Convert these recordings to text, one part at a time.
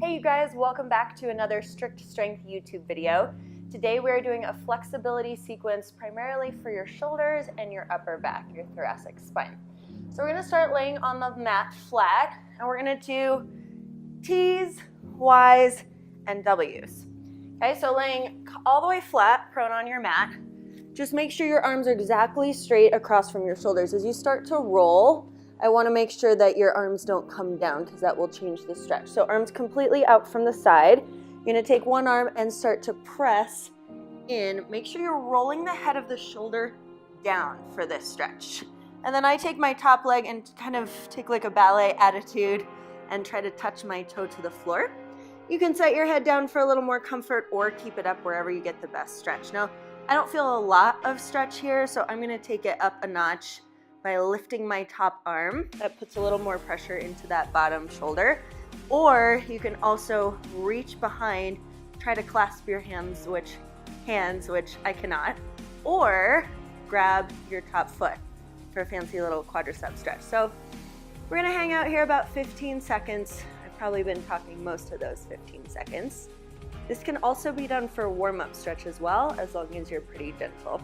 Hey you guys, welcome back to another Strict Strength YouTube video. Today we are doing a flexibility sequence primarily for your shoulders and your upper back, your thoracic spine. So we're going to start laying on the mat flat, and we're going to do T's, Y's, and W's. Okay, so laying all the way flat, prone on your mat. Just make sure your arms are exactly straight across from your shoulders. As you start to roll, I want to make sure that your arms don't come down because that will change the stretch. So arms completely out from the side. You're going to take one arm and start to press in. Make sure you're rolling the head of the shoulder down for this stretch. And then I take my top leg and kind of take like a ballet attitude and try to touch my toe to the floor. You can set your head down for a little more comfort or keep it up wherever you get the best stretch. Now, I don't feel a lot of stretch here, so I'm going to take it up a notch by lifting my top arm. That puts a little more pressure into that bottom shoulder. Or you can also reach behind, try to clasp your hands, which I cannot, or grab your top foot for a fancy little quadricep stretch. So we're gonna hang out here about 15 seconds. I've probably been talking most of those 15 seconds. This can also be done for a warm-up stretch as well, as long as you're pretty gentle.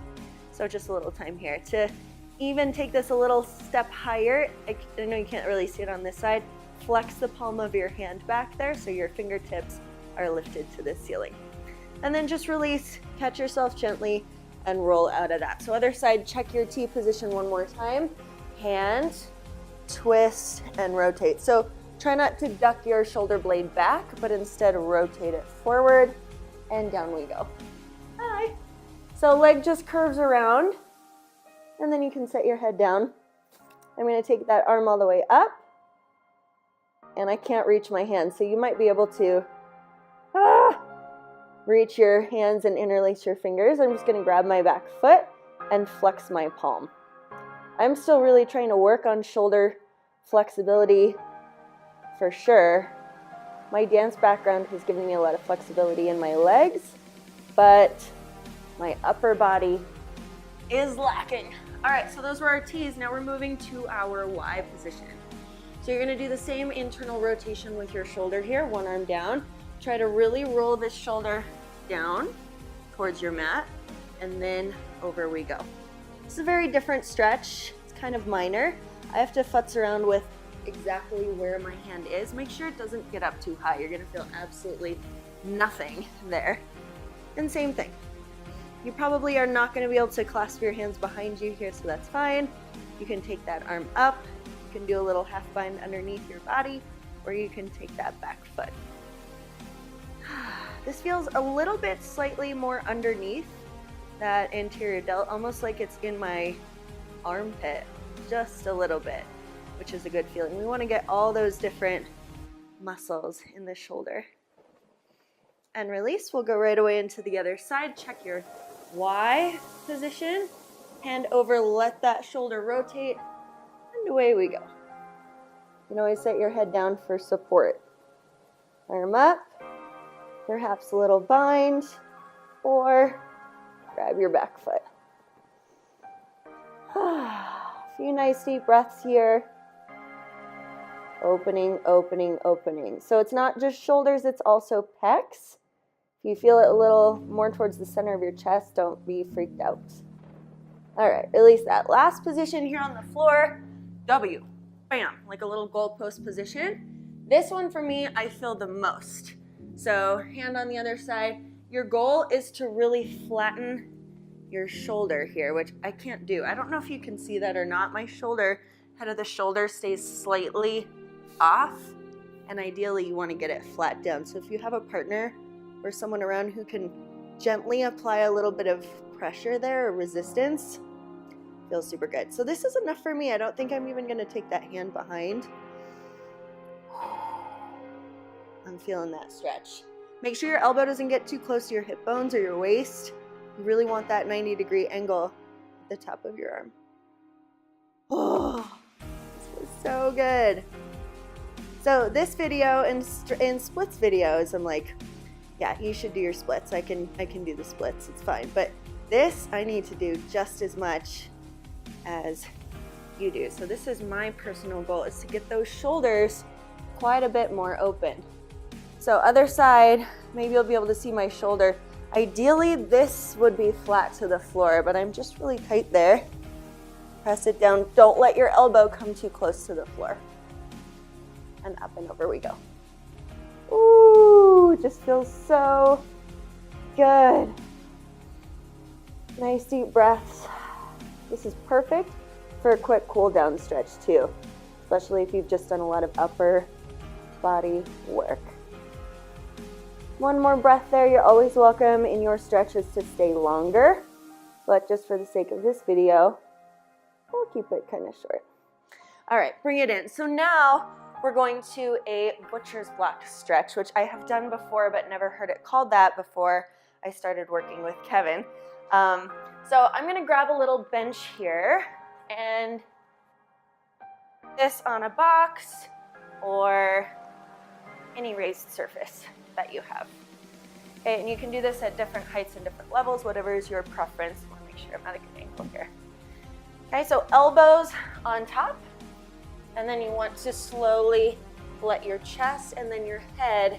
So just a little time here to even take this a little step higher. I know you can't really see it on this side. Flex the palm of your hand back there so your fingertips are lifted to the ceiling. And then just release, catch yourself gently, and roll out of that. So other side, check your T position one more time. Hand, twist, and rotate. So try not to duck your shoulder blade back, but instead rotate it forward, and down we go. Hi. So leg just curves around, and then you can set your head down. I'm going to take that arm all the way up, and I can't reach my hands, so you might be able to reach your hands and interlace your fingers. I'm just going to grab my back foot and flex my palm. I'm still really trying to work on shoulder flexibility for sure. My dance background has given me a lot of flexibility in my legs, but my upper body is lacking. All right, so those were our T's. Now we're moving to our Y position. So you're gonna do the same internal rotation with your shoulder here, one arm down. Try to really roll this shoulder down towards your mat, and then over we go. This is a very different stretch. It's kind of minor. I have to futz around with exactly where my hand is. Make sure it doesn't get up too high. You're gonna feel absolutely nothing there. And same thing. You probably are not going to be able to clasp your hands behind you here, so that's fine. You can take that arm up. You can do a little half bind underneath your body, or you can take that back foot. This feels a little bit slightly more underneath that anterior delt, almost like it's in my armpit, just a little bit, which is a good feeling. We want to get all those different muscles in the shoulder. And release. We'll go right away into the other side. Check your Y position. Hand over, let that shoulder rotate, and away we go. You can always set your head down for support. Arm up, perhaps a little bind, or grab your back foot. A few nice deep breaths here. Opening, opening, opening. So it's not just shoulders, it's also pecs. If you feel it a little more towards the center of your chest, don't be freaked out. All right, release that. Last position here on the floor, W. Bam, like a little goalpost position. This one for me, I feel the most. So hand on the other side. Your goal is to really flatten your shoulder here, which I can't do. I don't know if you can see that or not. My shoulder, head of the shoulder stays slightly off, and ideally you want to get it flat down. So if you have a partner or someone around who can gently apply a little bit of pressure there or resistance, feels super good. So this is enough for me. I don't think I'm even going to take that hand behind. I'm feeling that stretch. Make sure your elbow doesn't get too close to your hip bones or your waist. You really want that 90-degree angle at the top of your arm. Oh, this was so good. So this video and splits videos, I'm like, yeah, you should do your splits. I can do the splits, it's fine. But this I need to do just as much as you do. So this is my personal goal, is to get those shoulders quite a bit more open. So other side, maybe you'll be able to see my shoulder. Ideally, this would be flat to the floor, but I'm just really tight there. Press it down. Don't let your elbow come too close to the floor. And up and over we go. Ooh, just feels so good. Nice deep breaths. This is perfect for a quick cool down stretch too, especially if you've just done a lot of upper body work. One more breath there. You're always welcome in your stretches to stay longer, but just for the sake of this video, we'll keep it kind of short. All right, bring it in. So now we're going to a butcher's block stretch, which I have done before, but never heard it called that before I started working with Kevin. So I'm gonna grab a little bench here and this on a box or any raised surface that you have. Okay, and you can do this at different heights and different levels, whatever is your preference. I wanna make sure I'm at a good angle here. Okay, so elbows on top, and then you want to slowly let your chest and then your head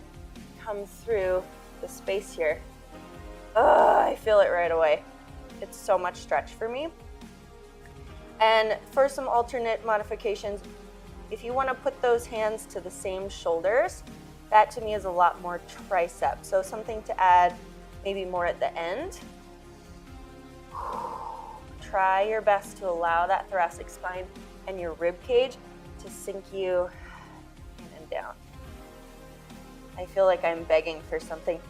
come through the space here. Oh, I feel it right away. It's so much stretch for me. And for some alternate modifications, if you want to put those hands to the same shoulders, that to me is a lot more tricep. So something to add maybe more at the end. Try your best to allow that thoracic spine and your rib cage to sink you in and down. I feel like I'm begging for something.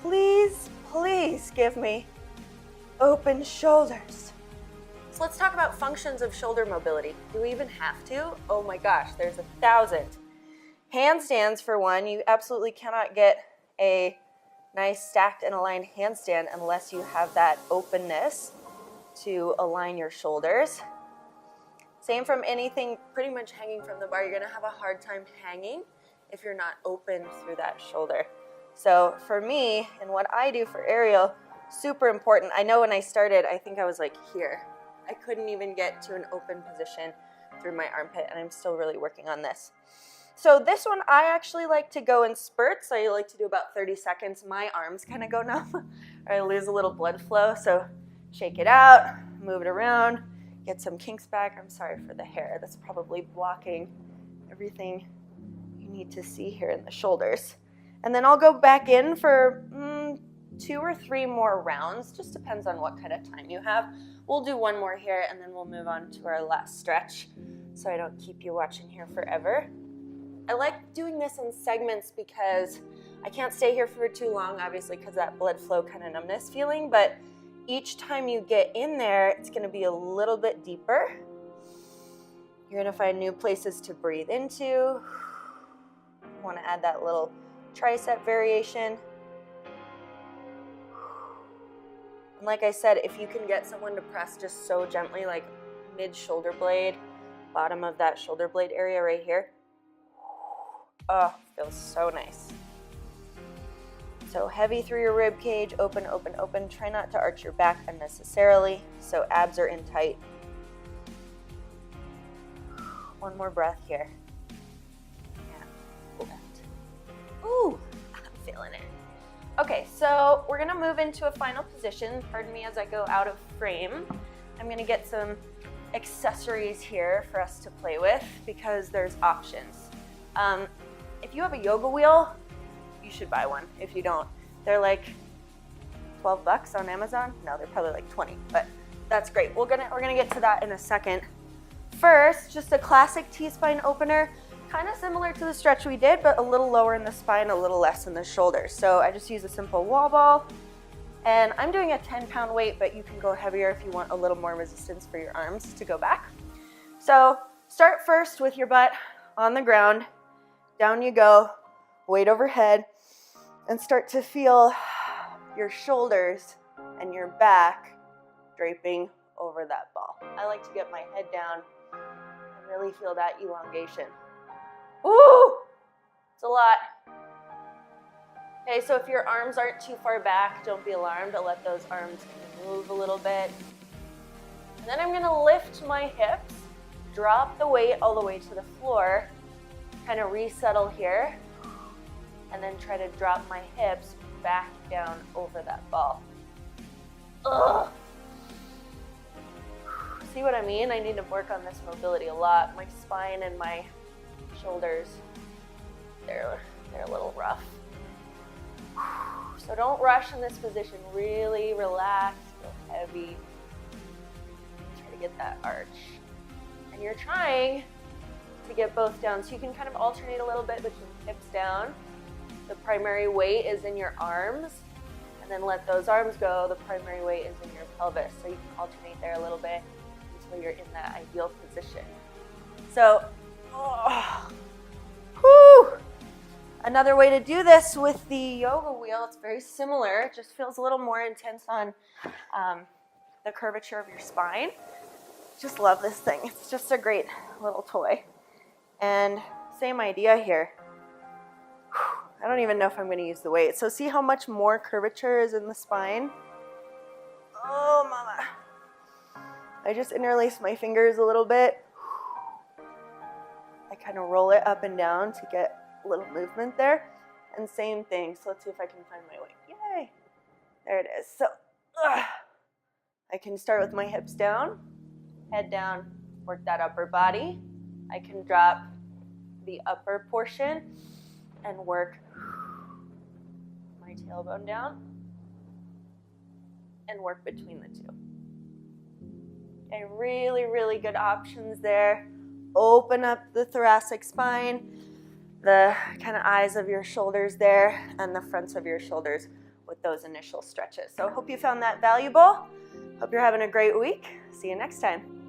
Please, please give me open shoulders. So let's talk about functions of shoulder mobility. Do we even have to? Oh my gosh, there's 1,000. Handstands for one, you absolutely cannot get a nice stacked and aligned handstand unless you have that openness to align your shoulders. Same from anything pretty much hanging from the bar. You're gonna have a hard time hanging if you're not open through that shoulder. So for me, and what I do for aerial, super important. I know when I started, I think I was like here. I couldn't even get to an open position through my armpit, and I'm still really working on this. So this one, I actually like to go in spurts. I like to do about 30 seconds. My arms kind of go numb, or I lose a little blood flow. So shake it out, move it around, get some kinks back. I'm sorry for the hair. That's probably blocking everything you need to see here in the shoulders. And then I'll go back in for 2 or 3 more rounds. Just depends on what kind of time you have. We'll do one more here, and then we'll move on to our last stretch so I don't keep you watching here forever. I like doing this in segments because I can't stay here for too long, obviously, because that blood flow kind of numbness feeling, but each time you get in there, it's going to be a little bit deeper. You're going to find new places to breathe into. You want to add that little tricep variation. And like I said, if you can get someone to press just so gently, like mid-shoulder blade, bottom of that shoulder blade area right here. Oh, feels so nice. So heavy through your rib cage, open, open, open. Try not to arch your back unnecessarily, so abs are in tight. One more breath here. Yeah. Ooh, I'm feeling it. Okay, so we're gonna move into a final position. Pardon me as I go out of frame. I'm gonna get some accessories here for us to play with because there's options. If you have a yoga wheel, you should buy one. If you don't, they're like 12 bucks on Amazon. No, they're probably like 20, but that's great. We're gonna get to that in a second. First, just a classic T-spine opener, kind of similar to the stretch we did, but a little lower in the spine, a little less in the shoulders. So I just use a simple wall ball, and I'm doing a 10-pound weight, but you can go heavier if you want a little more resistance for your arms to go back. So start first with your butt on the ground, down you go, weight overhead, and start to feel your shoulders and your back draping over that ball. I like to get my head down and really feel that elongation. Ooh, it's a lot. Okay, so if your arms aren't too far back, don't be alarmed. I'll let those arms kind of move a little bit. And then I'm gonna lift my hips, drop the weight all the way to the floor, kind of resettle here, and then try to drop my hips back down over that ball. Ugh. See what I mean? I need to work on this mobility a lot. My spine and my shoulders, they're a little rough. So don't rush in this position. Really relax, feel heavy. Try to get that arch. And you're trying to get both down. So you can kind of alternate a little bit between hips down. The primary weight is in your arms, and then let those arms go. The primary weight is in your pelvis. So you can alternate there a little bit until you're in that ideal position. So, another way to do this with the yoga wheel, it's very similar. It just feels a little more intense on the curvature of your spine. Just love this thing. It's just a great little toy. And same idea here. I don't even know if I'm going to use the weight. So see how much more curvature is in the spine? Oh, mama. I just interlace my fingers a little bit. I kind of roll it up and down to get a little movement there. And same thing. So let's see if I can find my weight. Yay. There it is. So I can start with my hips down, head down, work that upper body. I can drop the upper portion and work my tailbone down and work between the two. Okay, really, really good options there. Open up the thoracic spine, the kind of eyes of your shoulders there, and the fronts of your shoulders with those initial stretches. So I hope you found that valuable. Hope you're having a great week. See you next time.